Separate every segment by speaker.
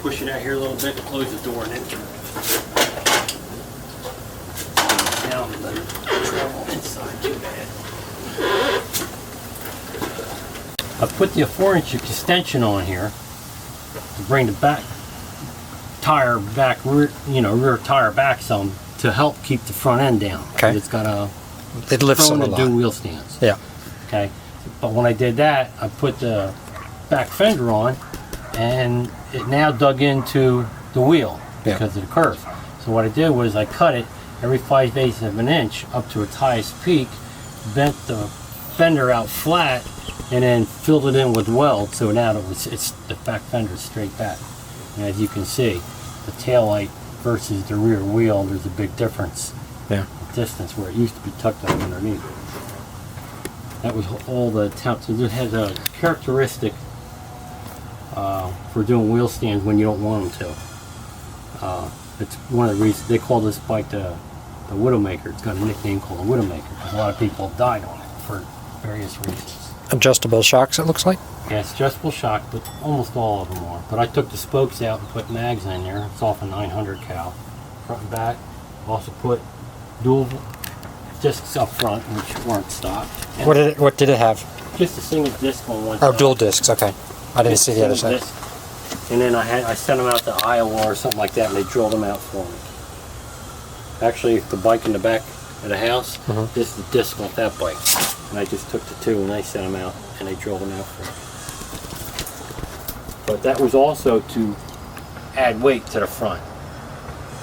Speaker 1: push it out here a little bit to close the door and enter. Down the travel inside too bad. I put the 4-inch extension on here to bring the back tire back, rear tire back some to help keep the front end down.
Speaker 2: Okay.
Speaker 1: It's got
Speaker 2: It lifts them a lot.
Speaker 1: do wheel stands.
Speaker 2: Yeah.
Speaker 1: Okay. But when I did that, I put the back fender on, and it now dug into the wheel because of the curve. So what I did was I cut it every 5/8 of an inch up to its highest peak, bent the fender out flat, and then filled it in with weld. So now it's the back fender is straight back. And as you can see, the tail light versus the rear wheel, there's a big difference.
Speaker 2: Yeah.
Speaker 1: Distance where it used to be tucked up underneath. That was all the attempt. So it has a characteristic for doing wheel stands when you don't want them to. It's one of the reasons they call this bike the Widowmaker. It's got a nickname called the Widowmaker because a lot of people have died on it for various reasons.
Speaker 2: Adjustable shocks, it looks like.
Speaker 1: Yeah, it's adjustable shock, but almost all of them are. But I took the spokes out and put mags in there. It's off a 900 cal, front and back. Also put dual discs up front, which weren't stocked. And
Speaker 2: What did it have?
Speaker 1: just a single disc on one
Speaker 2: Oh,
Speaker 1: side.
Speaker 2: dual discs. Okay, I didn't see the other
Speaker 1: Single
Speaker 2: side.
Speaker 1: disc. And then I sent them out to Iowa or something like that, and they drilled them out for me. Actually, the bike in the back of the house, this is the disc off that bike. And I just took the two and I sent them out, and they drilled them out for me. But that was also to add weight to the front.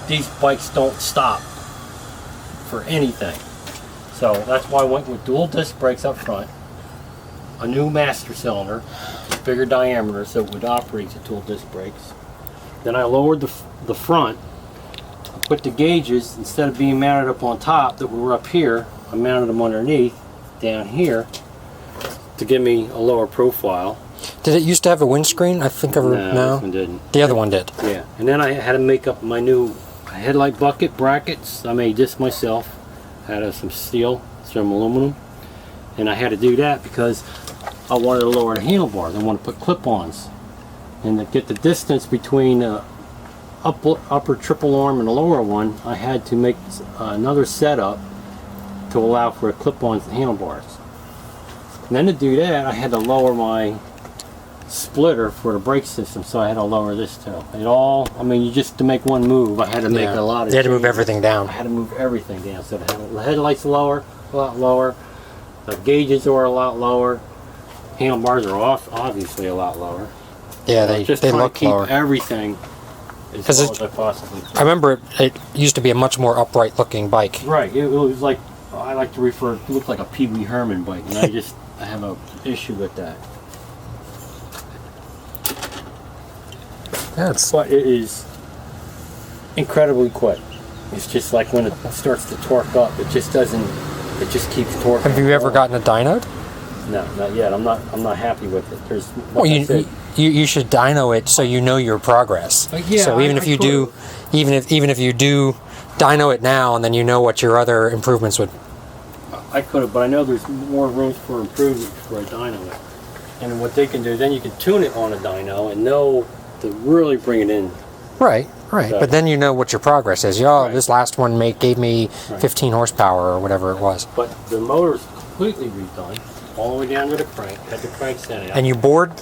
Speaker 1: These bikes don't stop for anything. So that's why I went with dual disc brakes up front, a new master cylinder, bigger diameter so it would operate the dual disc brakes. Then I lowered the front, put the gauges, instead of being mounted up on top that were up here, I mounted them underneath, down here, to give me a lower profile.
Speaker 2: Did it used to have a windscreen? I think
Speaker 1: No, this one didn't.
Speaker 2: The other one did.
Speaker 1: Yeah, and then I had to make up my new headlight bucket brackets. I made this myself. I had some steel, some aluminum, and I had to do that because I wanted to lower the handlebars. I wanted to put clip-ons, and to get the distance between the upper triple arm and the lower one, I had to make another setup to allow for clip-ons and handlebars. And then to do that, I had to lower my splitter for the brake system, so I had to lower this too. You just to make one move, I had to make a lot of
Speaker 2: You had to move
Speaker 1: changes.
Speaker 2: everything down.
Speaker 1: I had to move everything down. So the headlights lower, a lot lower. The gauges are a lot lower. Handlebars are obviously a lot lower.
Speaker 2: Yeah,
Speaker 1: Just
Speaker 2: they
Speaker 1: trying
Speaker 2: look
Speaker 1: to keep
Speaker 2: lower.
Speaker 1: everything as
Speaker 2: 'Cause
Speaker 1: low as I possibly could.
Speaker 2: I remember it used to be a much more upright looking bike.
Speaker 1: Right, it was like, I like to refer, it looked like a Pee Wee Herman bike, and I have an issue with that.
Speaker 2: Yeah,
Speaker 1: But it is incredibly quick. It's just like when it starts to torque up, it just keeps torquing.
Speaker 2: have you ever gotten a dynoed?
Speaker 1: No, not yet. I'm not happy with it. There's, like
Speaker 2: Well,
Speaker 1: I said,
Speaker 2: you should dyno it so you know your progress.
Speaker 1: yeah,
Speaker 2: so even if you do, even if you do dyno it now, and then you know what your other improvements would.
Speaker 1: I could have, but I know there's more room for improvement before I dyno it. And what they can do, then you can tune it on a dyno and know to really bring it in.
Speaker 2: Right.
Speaker 1: So-
Speaker 2: But then you know what your progress is.
Speaker 1: Right.
Speaker 2: This last one gave me 15 horsepower or whatever it was.
Speaker 1: But the motor's completely redone, all the way down to the crank. Had the crank sent out.
Speaker 2: And you bored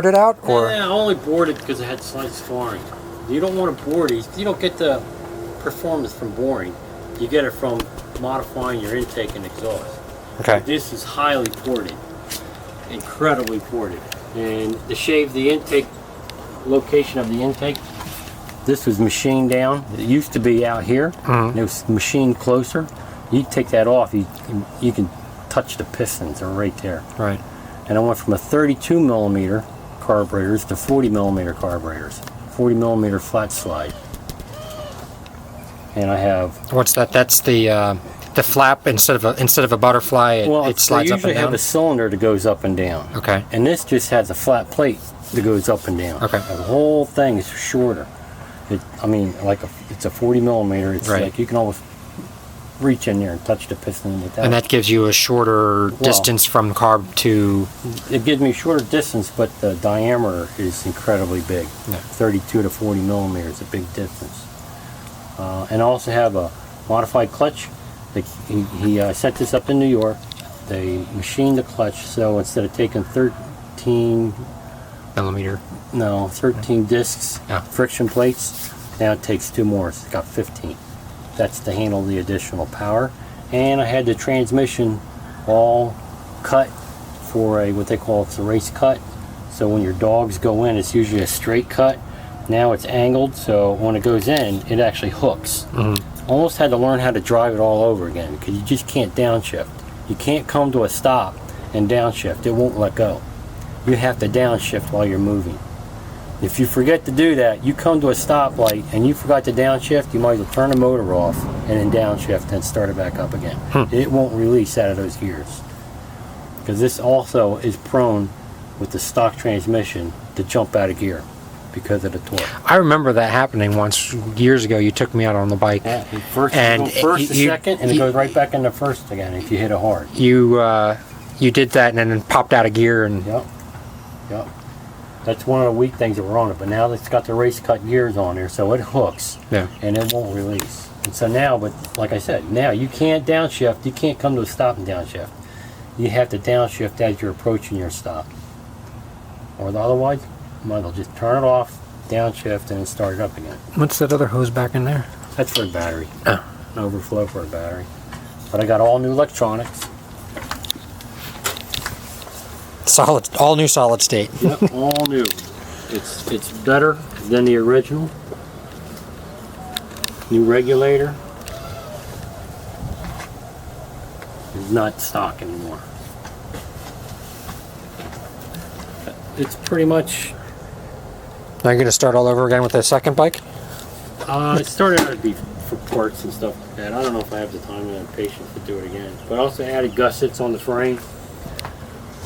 Speaker 2: it out, or
Speaker 1: Yeah, I only bored it because it had slight scarring. You don't want to bore these. You don't get the performance from boring. You get it from modifying your intake and exhaust.
Speaker 2: okay.
Speaker 1: This is highly ported, incredibly ported. And to shave the intake, location of the intake, this was machined down. It used to be out here, and it was machined closer. You take that off, you can touch the pistons, they're right there.
Speaker 2: Right.
Speaker 1: And I went from a 32 millimeter carburetors to 40 millimeter carburetors, 40 millimeter flat slide. And I have,
Speaker 2: What's that? That's the flap instead of a butterfly. It slides
Speaker 1: they
Speaker 2: up
Speaker 1: usually
Speaker 2: and down.
Speaker 1: have a cylinder that goes up and down.
Speaker 2: Okay.
Speaker 1: And this just has a flat plate that goes up and down.
Speaker 2: Okay.
Speaker 1: The whole thing is shorter. It's a 40 millimeter. It's
Speaker 2: Right.
Speaker 1: like you can almost reach in there and touch the piston with that.
Speaker 2: And that gives you a shorter distance from carb to...
Speaker 1: It gives me shorter distance, but the diameter is incredibly big.
Speaker 2: Yeah.
Speaker 1: 32 to 40 millimeters, a big difference. And I also have a modified clutch. He set this up in New York. They machined the clutch, so instead of taking 13 discs, friction plates, now it takes 2 more. So it's got 15. That's to handle the additional power. And I had the transmission all cut for what they call a race cut. So when your dogs go in, it's usually a straight cut. Now it's angled, so when it goes in, it actually hooks. Almost had to learn how to drive it all over again, because you just can't downshift. You can't come to a stop and downshift. It won't let go. You have to downshift while you're moving. If you forget to do that, you come to a stoplight and you forgot to downshift, you might as well turn the motor off and then downshift and start it back up again. It won't release out of those gears. Because this also is prone with the stock transmission to jump out of gear because of the torque.
Speaker 2: I remember that happening once years ago. You took me out on the bike.
Speaker 1: Yeah, first to second, and it goes right back into first again if you hit it hard.
Speaker 2: You did that and then it popped out of gear. And
Speaker 1: Yep. That's one of the weak things that were on it, but now it's got the race cut gears on there, so it hooks and it won't release. And so now, but like I said, now you can't downshift. You can't come to a stop and downshift. You have to downshift as you're approaching your stop. Or otherwise, you might as well just turn it off, downshift, and then start it up again.
Speaker 2: What's that other hose back in there?
Speaker 1: That's for a battery.
Speaker 2: Oh.
Speaker 1: An overflow for a battery. But I got all new electronics.
Speaker 2: All new solid state.
Speaker 1: Yep, all new. It's better than the original. New regulator. It's not stock anymore. It's pretty much...
Speaker 2: Now you're going to start all over again with the second bike?
Speaker 1: It started out to be for parts and stuff like that. I don't know if I have the time and the patience to do it again. But I also added gussets on the frame.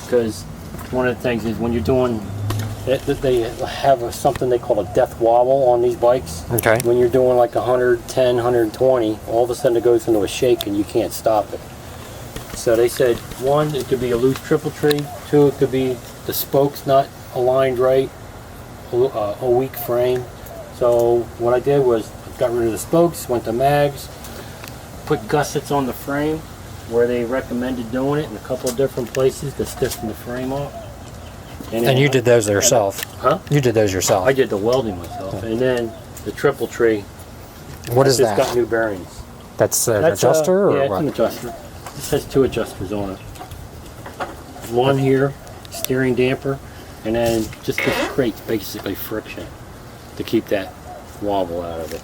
Speaker 1: Because one of the things is when you're doing... They have something they call a death wobble on these bikes.
Speaker 2: Okay.
Speaker 1: When you're doing like 110, 120, all of a sudden it goes into a shake and you can't stop it. So they said, 1, it could be a loose triple tree. 2, it could be the spokes not aligned right, a weak frame. So what I did was got rid of the spokes, went to mags, put gussets on the frame where they recommended doing it in a couple of different places to stiffen the frame up.
Speaker 2: And you did those yourself?
Speaker 1: Huh?
Speaker 2: You did those yourself?
Speaker 1: I did the welding myself. And then the triple tree.
Speaker 2: What is that?
Speaker 1: It's got new bearings.
Speaker 2: That's an adjuster? Or
Speaker 1: yeah,
Speaker 2: what?
Speaker 1: it's an adjuster. This has 2 adjusters on it. One here, steering damper, and then just this crate's basically friction to keep that wobble out of it.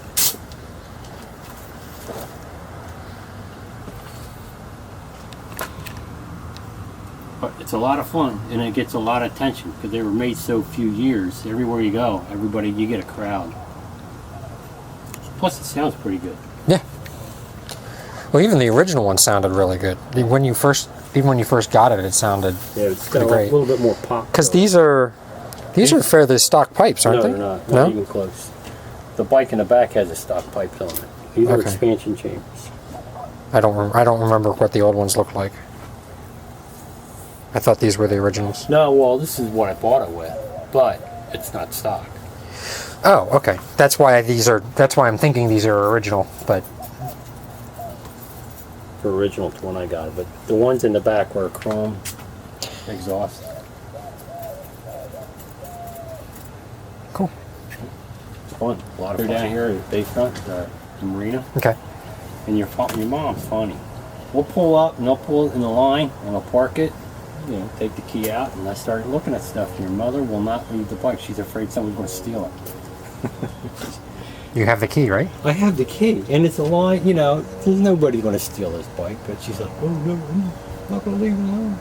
Speaker 1: But it's a lot of fun, and it gets a lot of attention because they were made so few years. Everywhere you go, you get a crowd. Plus, it sounds pretty good.
Speaker 2: Yeah. Well, even the original one sounded really good. When you first got it, it sounded
Speaker 1: it's
Speaker 2: pretty
Speaker 1: got
Speaker 2: great.
Speaker 1: a little bit more pop.
Speaker 2: Because these are fairly stock pipes, aren't they?
Speaker 1: No, they're not even close. The bike in the back has a stock pipes on it. These are expansion chambers.
Speaker 2: I don't remember what the old ones looked like. I thought these were the originals.
Speaker 1: No, well, this is what I bought it with, but it's not stock.
Speaker 2: Oh, okay. That's why I'm thinking these are original, but
Speaker 1: For original to when I got it, but the ones in the back were chrome exhaust.
Speaker 2: Cool.
Speaker 1: It's fun. A lot of fun. Down here at Bayfront, the marina.
Speaker 2: Okay.
Speaker 1: And your mom's funny. We'll pull up and they'll pull in the line and they'll park it. You know, take the key out, and I started looking at stuff. Your mother will not leave the bike. She's afraid someone's going to steal it.
Speaker 2: You have the key, right?
Speaker 1: I have the key, and it's a line. You know, there's nobody going to steal this bike. But she's like, oh no, I'm not going to leave it alone.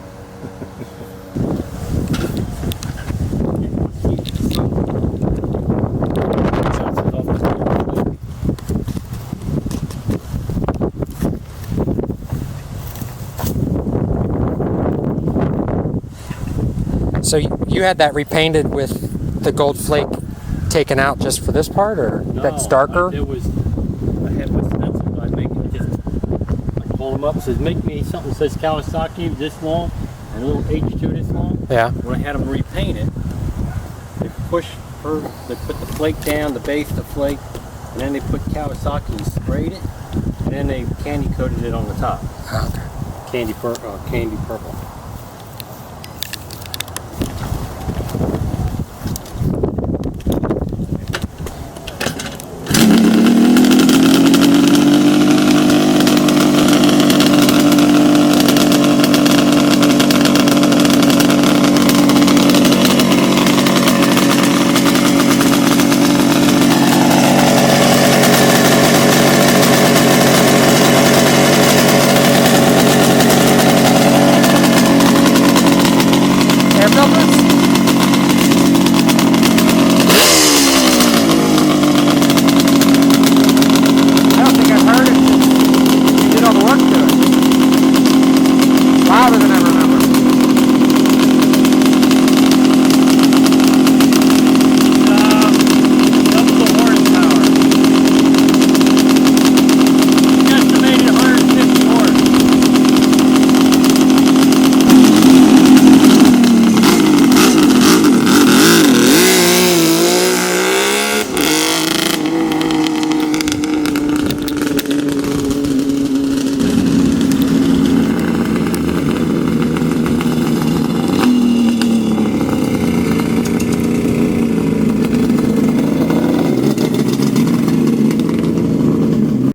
Speaker 2: So you had that repainted with the gold flake taken out just for this part, or
Speaker 1: No,
Speaker 2: that's darker?
Speaker 1: I had my stencil. I make it just them up, says make me something that says Kawasaki this long and a little H2 this long.
Speaker 2: Yeah.
Speaker 1: When I had them repaint it, they put the flake down, the base, the flake, and then they put Kawasaki and sprayed it, and then they candy coated it on the top.
Speaker 2: Okay.
Speaker 1: Candy purple.